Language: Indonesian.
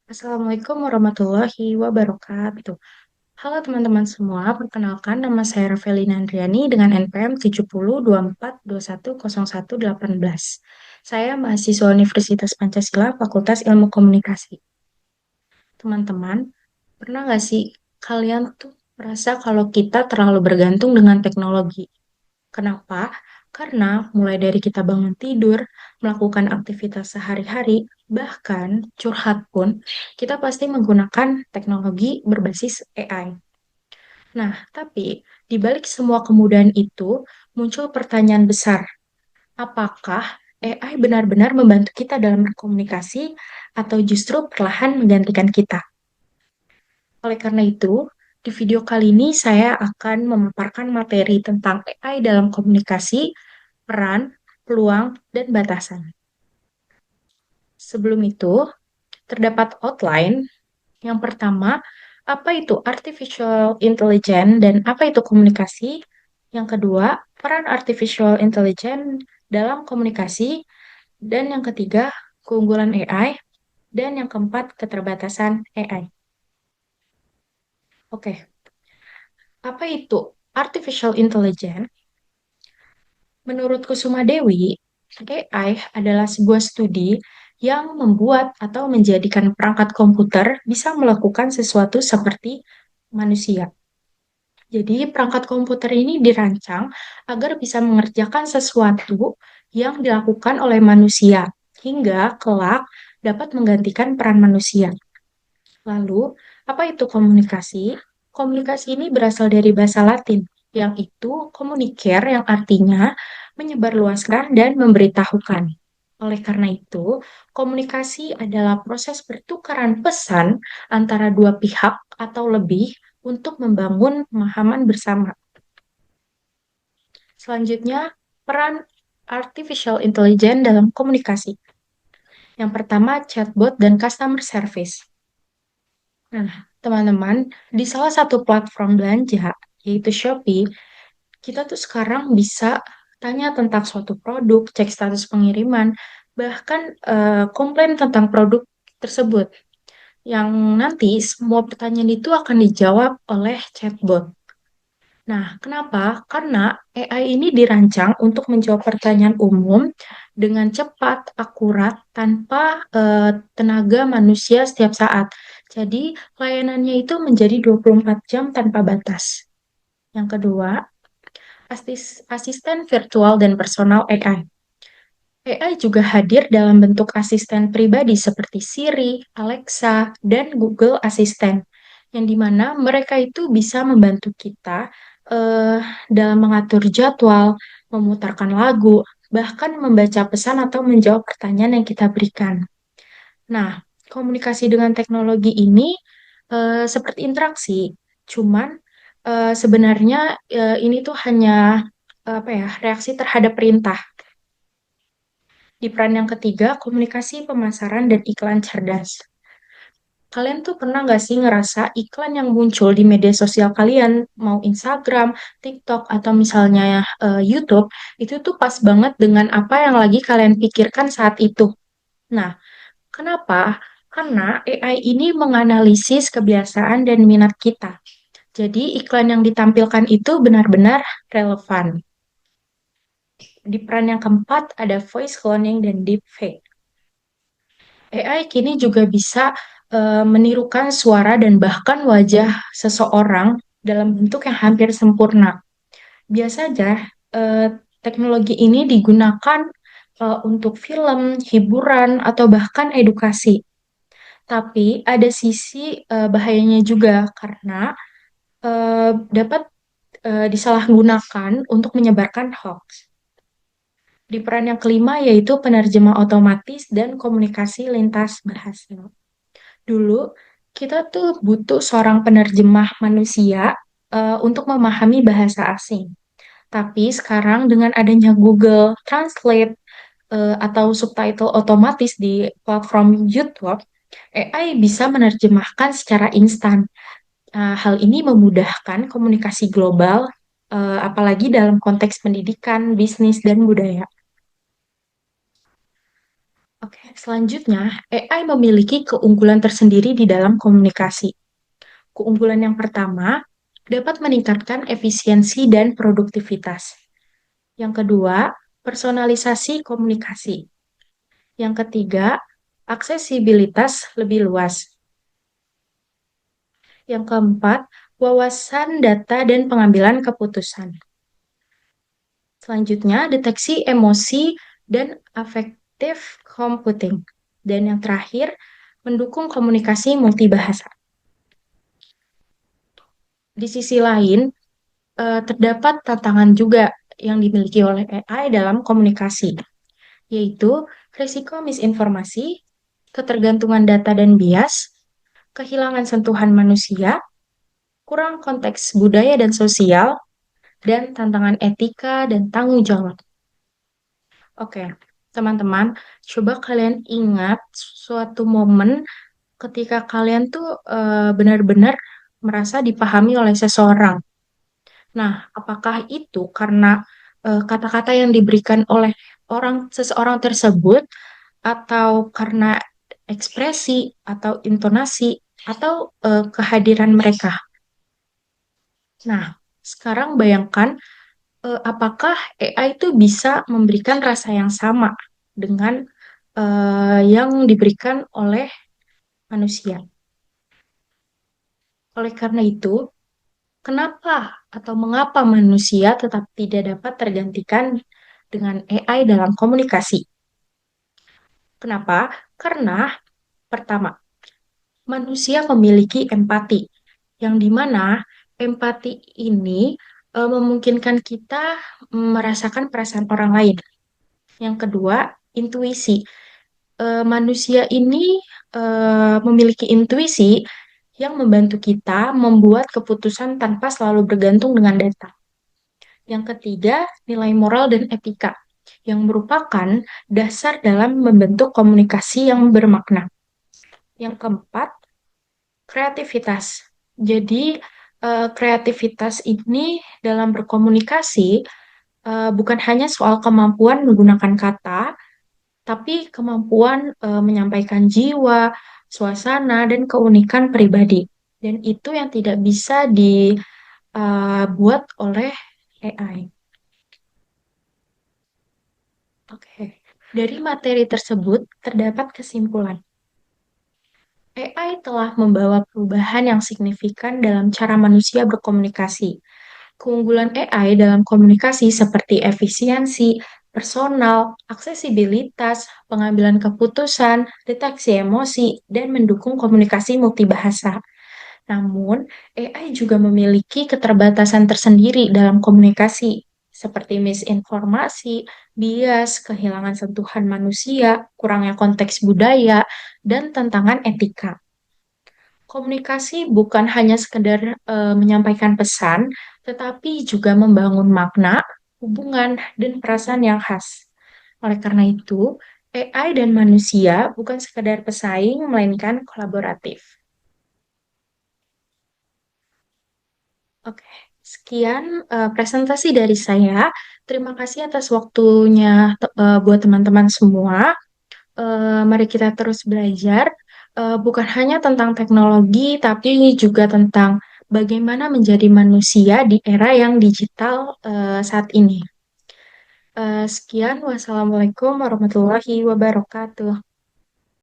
Assalamualaikum warahmatullahi wabarakatuh. Halo teman-teman semua, perkenalkan nama saya Rafelina Andriani dengan NPM 7024210118. Saya mahasiswa Universitas Pancasila, Fakultas Ilmu Komunikasi. Teman-teman, pernah nggak sih kalian tuh merasa kalau kita terlalu bergantung dengan teknologi? Kenapa? Karena mulai dari kita bangun tidur, melakukan aktivitas sehari-hari, bahkan curhat pun, kita pasti menggunakan teknologi berbasis AI. Nah, tapi di balik semua kemudahan itu, muncul pertanyaan besar. Apakah AI benar-benar membantu kita dalam berkomunikasi atau justru perlahan menggantikan kita? Oleh karena itu, di video kali ini saya akan memaparkan materi tentang AI dalam komunikasi, peran, peluang, dan batasan. Sebelum itu, terdapat outline. Yang pertama, apa itu artificial intelligence dan apa itu komunikasi? Yang kedua, peran artificial intelligence dalam komunikasi. Dan yang ketiga, keunggulan AI. Dan yang keempat, keterbatasan AI. Oke, apa itu artificial intelligence? Menurut Kusuma Dewi, AI adalah sebuah studi yang membuat atau menjadikan perangkat komputer bisa melakukan sesuatu seperti manusia. Jadi, perangkat komputer ini dirancang agar bisa mengerjakan sesuatu yang dilakukan oleh manusia, hingga kelak dapat menggantikan peran manusia. Lalu, apa itu komunikasi? Komunikasi ini berasal dari bahasa Latin, yang itu communicare yang artinya menyebarluaskan dan memberitahukan. Oleh karena itu, komunikasi adalah proses pertukaran pesan antara dua pihak atau lebih untuk membangun pemahaman bersama. Selanjutnya, peran artificial intelligence dalam komunikasi. Yang pertama, chatbot dan customer service. Nah, teman-teman, di salah satu platform belanja, yaitu Shopee, kita tuh sekarang bisa tanya tentang suatu produk, cek status pengiriman, bahkan komplain tentang produk tersebut. Yang nanti semua pertanyaan itu akan dijawab oleh chatbot. Nah, kenapa? Karena AI ini dirancang untuk menjawab pertanyaan umum dengan cepat, akurat, tanpa tenaga manusia setiap saat. Jadi, layanannya itu menjadi 24 jam tanpa batas. Yang kedua, asisten virtual dan personal AI. AI juga hadir dalam bentuk asisten pribadi seperti Siri, Alexa, dan Google Assistant, yang dimana mereka itu bisa membantu kita eh, dalam mengatur jadwal, memutarkan lagu, bahkan membaca pesan atau menjawab pertanyaan yang kita berikan. Nah, komunikasi dengan teknologi ini seperti interaksi, cuman sebenarnya ini tuh hanya apa ya, reaksi terhadap perintah. Di peran yang ketiga, komunikasi, pemasaran, dan iklan cerdas. Kalian tuh pernah nggak sih ngerasa iklan yang muncul di media sosial kalian, mau Instagram, TikTok, atau misalnya YouTube, itu tuh pas banget dengan apa yang lagi kalian pikirkan saat itu. Nah, kenapa? Karena AI ini menganalisis kebiasaan dan minat kita. Jadi iklan yang ditampilkan itu benar-benar relevan. Di peran yang keempat ada voice cloning dan deepfake. AI kini juga bisa menirukan suara dan bahkan wajah seseorang dalam bentuk yang hampir sempurna. Biasa aja, eh, teknologi ini digunakan untuk film, hiburan, atau bahkan edukasi. Tapi ada sisi bahayanya juga karena dapat disalahgunakan untuk menyebarkan hoax. Di peran yang kelima yaitu penerjemah otomatis dan komunikasi lintas bahasa. Dulu kita tuh butuh seorang penerjemah manusia untuk memahami bahasa asing. Tapi sekarang dengan adanya Google Translate atau subtitle otomatis di platform YouTube, AI bisa menerjemahkan secara instan. Hal ini memudahkan komunikasi global, apalagi dalam konteks pendidikan, bisnis, dan budaya. Oke, selanjutnya, AI memiliki keunggulan tersendiri di dalam komunikasi. Keunggulan yang pertama, dapat meningkatkan efisiensi dan produktivitas. Yang kedua, personalisasi komunikasi. Yang ketiga, aksesibilitas lebih luas. Yang keempat, wawasan data dan pengambilan keputusan. Selanjutnya, deteksi emosi dan affective computing. Dan yang terakhir, mendukung komunikasi multibahasa. Di sisi lain, terdapat tantangan juga yang dimiliki oleh AI dalam komunikasi, yaitu risiko misinformasi, ketergantungan data dan bias, kehilangan sentuhan manusia, kurang konteks budaya dan sosial, dan tantangan etika dan tanggung jawab. Oke, teman-teman, coba kalian ingat suatu momen ketika kalian tuh benar-benar merasa dipahami oleh seseorang. Nah, apakah itu karena kata-kata yang diberikan oleh seseorang tersebut, atau karena ekspresi atau intonasi atau kehadiran mereka? Nah, sekarang bayangkan apakah AI itu bisa memberikan rasa yang sama dengan yang diberikan oleh manusia. Oleh karena itu, kenapa atau mengapa manusia tetap tidak dapat tergantikan dengan AI dalam komunikasi? Kenapa? Karena pertama, manusia memiliki empati, yang dimana empati ini memungkinkan kita merasakan perasaan orang lain. Yang kedua, intuisi. Manusia ini memiliki intuisi yang membantu kita membuat keputusan tanpa selalu bergantung dengan data. Yang ketiga, nilai moral dan etika, yang merupakan dasar dalam membentuk komunikasi yang bermakna. Yang keempat, kreativitas. Jadi, kreativitas ini dalam berkomunikasi bukan hanya soal kemampuan menggunakan kata, tapi kemampuan menyampaikan jiwa, suasana, dan keunikan pribadi. Dan itu yang tidak bisa dibuat oleh AI. Oke, dari materi tersebut terdapat kesimpulan. AI telah membawa perubahan yang signifikan dalam cara manusia berkomunikasi. Keunggulan AI dalam komunikasi seperti efisiensi, personal, aksesibilitas, pengambilan keputusan, deteksi emosi, dan mendukung komunikasi multibahasa. Namun, AI juga memiliki keterbatasan tersendiri dalam komunikasi, seperti misinformasi, bias, kehilangan sentuhan manusia, kurangnya konteks budaya, dan tantangan etika. Komunikasi bukan hanya sekedar menyampaikan pesan, tetapi juga membangun makna, hubungan, dan perasaan yang khas. Oleh karena itu, AI dan manusia bukan sekedar pesaing, melainkan kolaboratif. Oke, sekian presentasi dari saya. Terima kasih atas waktunya buat teman-teman semua. Mari kita terus belajar, bukan hanya tentang teknologi, tapi juga tentang bagaimana menjadi manusia di era yang digital saat ini. Sekian, wassalamualaikum warahmatullahi wabarakatuh.